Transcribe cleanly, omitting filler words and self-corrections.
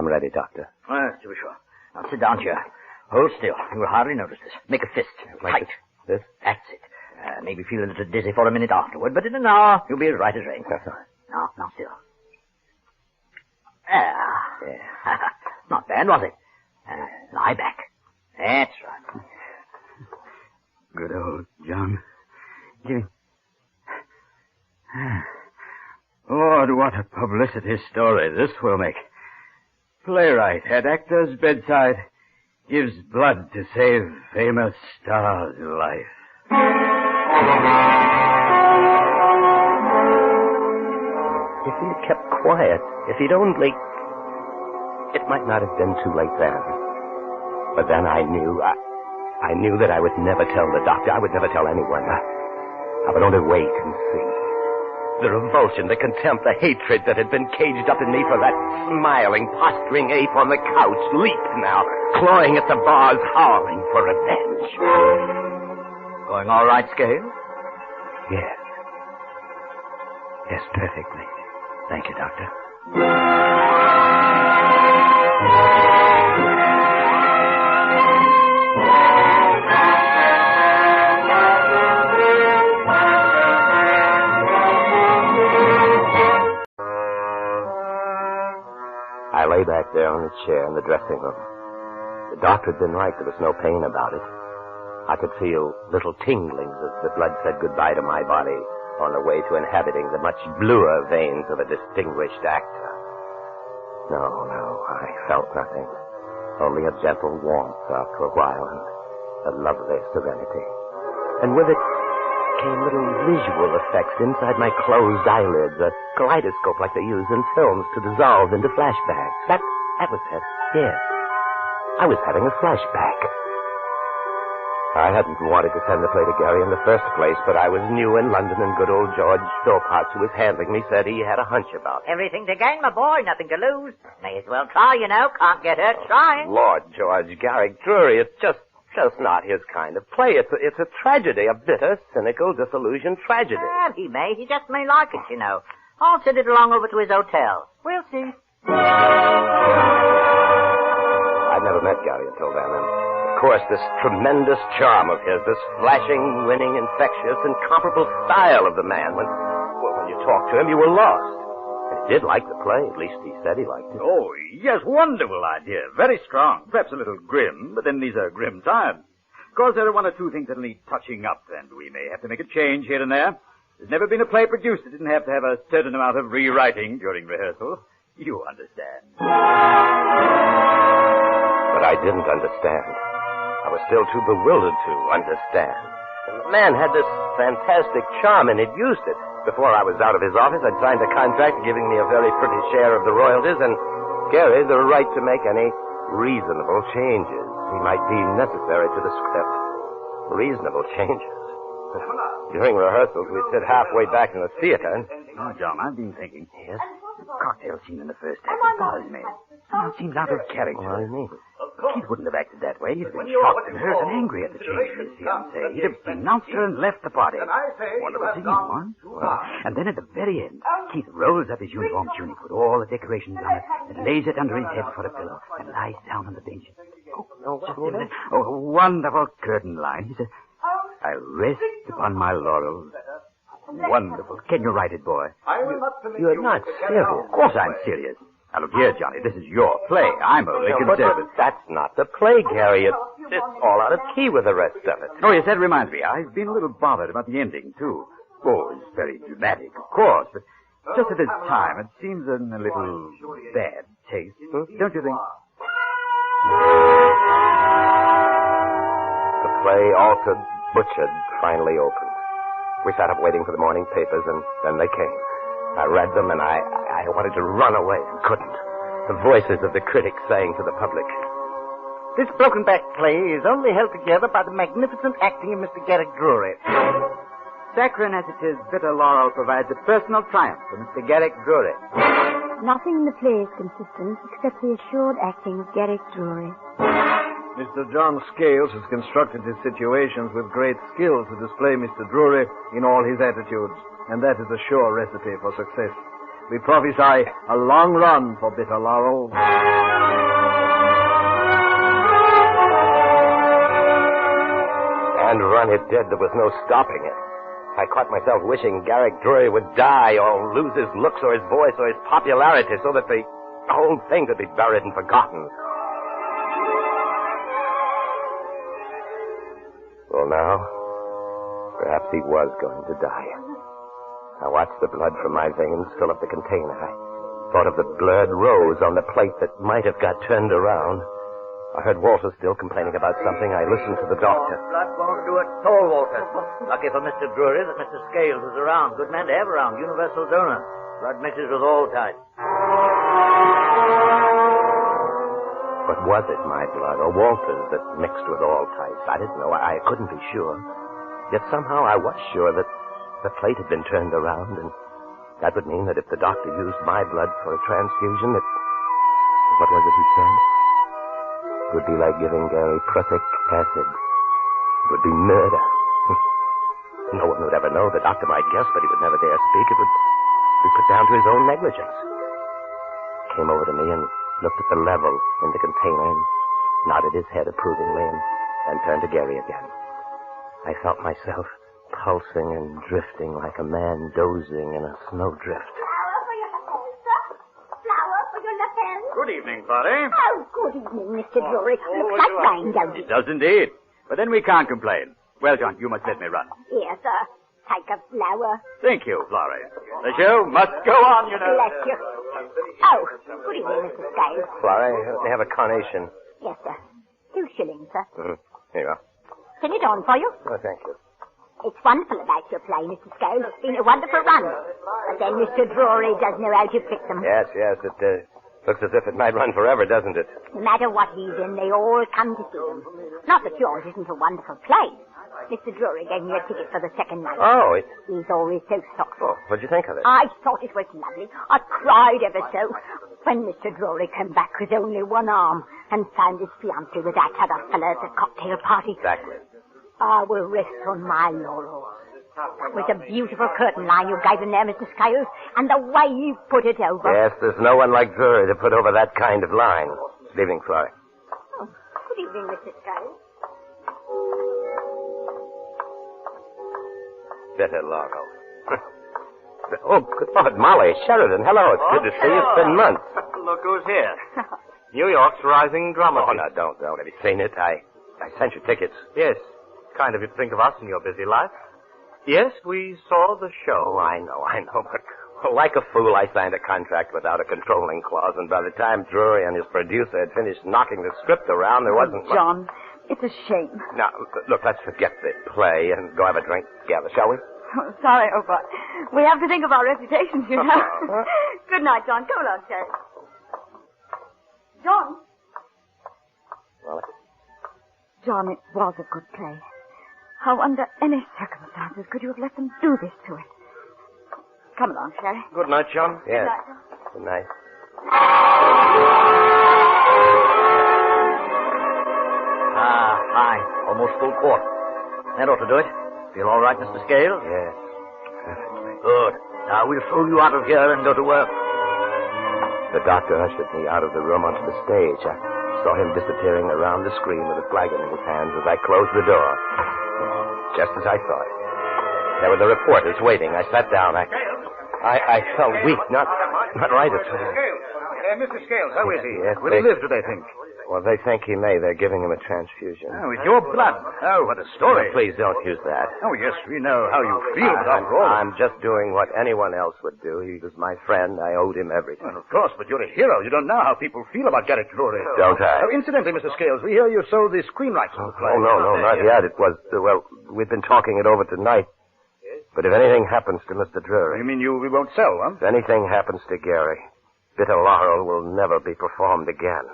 I'm ready, Doctor. To be sure. Now sit down here. Hold still. You will hardly notice this. Make a fist. Like tight. This? That's it. Maybe feel a little dizzy for a minute afterward, but in an hour you'll be as right as rain. Now still. Yeah. Not bad, was it? Lie back. That's right. Good old John. Give Lord, what a publicity story this will make. Playwright at actor's bedside gives blood to save famous star's life. If he'd kept quiet, if he'd only... It might not have been too late then. But then I knew that I would never tell the doctor. I would never tell anyone. I would only wait and see. The revulsion, the contempt, the hatred that had been caged up in me for that smiling, posturing ape on the couch leaped now, clawing at the bars, howling for revenge. Going all right, Scales? Yes. Yes, perfectly. Thank you, Doctor. I lay back there on the chair in the dressing room. The doctor had been right. There was no pain about it. I could feel little tinglings as the blood said goodbye to my body on the way to inhabiting the much bluer veins of a distinguished actor. No, I felt nothing. Only a gentle warmth after a while and a lovely serenity. And with it came little visual effects inside my closed eyelids, a kaleidoscope like they use in films to dissolve into flashbacks. That was it. Yes. I was having a flashback. I hadn't wanted to send the play to Gary in the first place, but I was new in London, and good old George Philpotts, who was handling me, said he had a hunch about it. Everything to gain, my boy. Nothing to lose. May as well try, you know. Can't get hurt trying. Lord George, Gary Drury, it's just not his kind of play. It's a tragedy, a bitter, cynical, disillusioned tragedy. Well, he just may like it, you know. I'll send it along over to his hotel. We'll see. I'd never met Gary until then, and of course this tremendous charm of his, this flashing, winning, infectious, incomparable style of the man, when you talked to him, you were lost. And he did like the play, at least he said he liked it. Oh, yes, wonderful idea. Very strong. Perhaps a little grim, but then these are grim times. Of course, there are one or two things that need touching up, and we may have to make a change here and there. There's never been a play produced that didn't have to have a certain amount of rewriting during rehearsal. You understand. But I didn't understand. I was still too bewildered to understand. And the man had this fantastic charm, and he'd used it. Before I was out of his office, I'd signed a contract giving me a very pretty share of the royalties, and Gary the right to make any reasonable changes he might deem necessary to the script. Reasonable changes. During rehearsals, we'd sit halfway back in the theater, and... Oh, John, I've been thinking. Yes? The cocktail scene in the first act bothers me. It seems out of character. What do you mean? Keith wouldn't have acted that way. He'd have been shocked and hurt and angry at the change in his fiancée. He'd have denounced her and left the party. Wonderful scene, one. And then at the very end, Keith rolls up his uniform tunic with all the decorations on it and lays it under his head for a pillow and lies down on the bench. Oh, a wonderful curtain line. He says, I rest upon my laurels. Wonderful. Can you write it, boy? You're not serious. Of course I'm serious. Now, look here, Johnny, this is your play. I'm only concerned. But that's not the play, Gary. It's all out of key with the rest of it. Oh, yes, that reminds me. I've been a little bothered about the ending, too. Oh, it's very dramatic, of course, but just at this time, it seems in a little bad taste. Don't you think? The play, altered, butchered, finally opened. We sat up waiting for the morning papers, and then they came. I read them, and I wanted to run away and couldn't. The voices of the critics saying to the public, This broken-back play is only held together by the magnificent acting of Mr. Garrick Drury. Saccharine as it is, bitter laurel provides a personal triumph for Mr. Garrick Drury. Nothing in the play is consistent except the assured acting of Garrick Drury. Mr. John Scales has constructed his situations with great skill to display Mr. Drury in all his attitudes, and that is a sure recipe for success. we prophesy a long run for Bitter Laurel. And run it did. There was no stopping it. I caught myself wishing Garrick Drury would die or lose his looks or his voice or his popularity so that the whole thing could be buried and forgotten. Well, now, perhaps he was going to die. I watched the blood from my veins fill up the container. I thought of the blurred rose on the plate that might have got turned around. I heard Walter still complaining about something. I listened to the doctor. Blood won't do it at all, Walter. Lucky for Mr. Drury that Mr. Scales is around. Good man to have around. Universal donor. Blood mixes with all types. But was it my blood or Walter's that mixed with all types? I didn't know. I couldn't be sure. Yet somehow I was sure that the plate had been turned around, and that would mean that if the doctor used my blood for a transfusion, what was it he said? It would be like giving Gary prussic acid. It would be murder. No one would ever know. The doctor might guess, but he would never dare speak. It would be put down to his own negligence. He came over to me and looked at the level in the container and nodded his head approvingly and turned to Gary again. I felt myself pulsing and drifting like a man dozing in a snowdrift. Flower for your lapel, sir. Flower for your lapel. Good evening, Florrie. Oh, good evening, Mr. Drury. Looks like rain, don't it? It does indeed. But then we can't complain. Well, John, you must let me run. Here, sir. Take a flower. Thank you, Florrie. The show must go on, you know. Bless you. Oh, good evening, Mr. Scales. Flora, they have a carnation. Yes, sir. 2 shillings, sir. Mm-hmm. Here you are. Send it on for you. Oh, thank you. It's wonderful about your play, Mr. Scales. It's been a wonderful run. But then Mr. Drury does know how to fix them. Yes. It looks as if it might run forever, doesn't it? No matter what he's in, they all come to see him. Not that yours isn't a wonderful play. Mr. Drury gave me a ticket for the second night. Oh, He's always so thoughtful. what'd you think of it? I thought it was lovely. I cried ever so when Mr. Drury came back with only one arm and found his fiancée with that other fellow at the cocktail party. Exactly. I will rest on my laurels. That was a beautiful curtain line you gave him there, Mr. Scales, and the way you put it over. Yes, there's no one like Drury to put over that kind of line. Good evening, Flora. Oh, good evening, Mr. Scales. Bitter Laurel. Oh, good Lord, Molly, Sheridan, hello. It's good to see you. It's been months. Look who's here. New York's rising drama. Oh, no, don't. Have you seen it? I sent you tickets. Yes. Kind of you to think of us in your busy life. Yes, we saw the show. Oh, I know. But like a fool, I signed a contract without a controlling clause, and by the time Drury and his producer had finished knocking the script around, there wasn't... John, it's a shame. Now, look, let's forget the play and go have a drink together, shall we? Oh, sorry, Opa. We have to think of our reputations, you know. Good night, John. Come along, Sherry. John. Well, John, it was a good play. How under any circumstances could you have let them do this to it? Come along, Sherry. Good night, John. yes. Good night, John. Good night. Fine. Almost full court. That ought to do it. Feel all right, Mr. Scales? Yes. Perfectly. Good. Now we'll throw you out of here and go to work. The doctor ushered me out of the room onto the stage. I saw him disappearing around the screen with a flagon in his hands as I closed the door. Just as I thought. There were the reporters waiting. I sat down. I felt weak, not right at all. Mr. Scales, how is he? Yes, Will he live, do they think? Well, they think he may. They're giving him a transfusion. Oh, with your blood. Oh, what a story. No, please don't use that. Oh, yes, we know how you feel, but after all... I'm just doing what anyone else would do. He was my friend. I owed him everything. Well, of course, but you're a hero. You don't know how people feel about Garrick Drury. Don't I? Oh, incidentally, Mr. Scales, we hear you sold the screen rights of the play. Oh, no, not yet. It was, we've been talking it over tonight. But if anything happens to Mr. Drury... You mean we won't sell, huh? If anything happens to Gary, Bitter Laurel will never be performed again.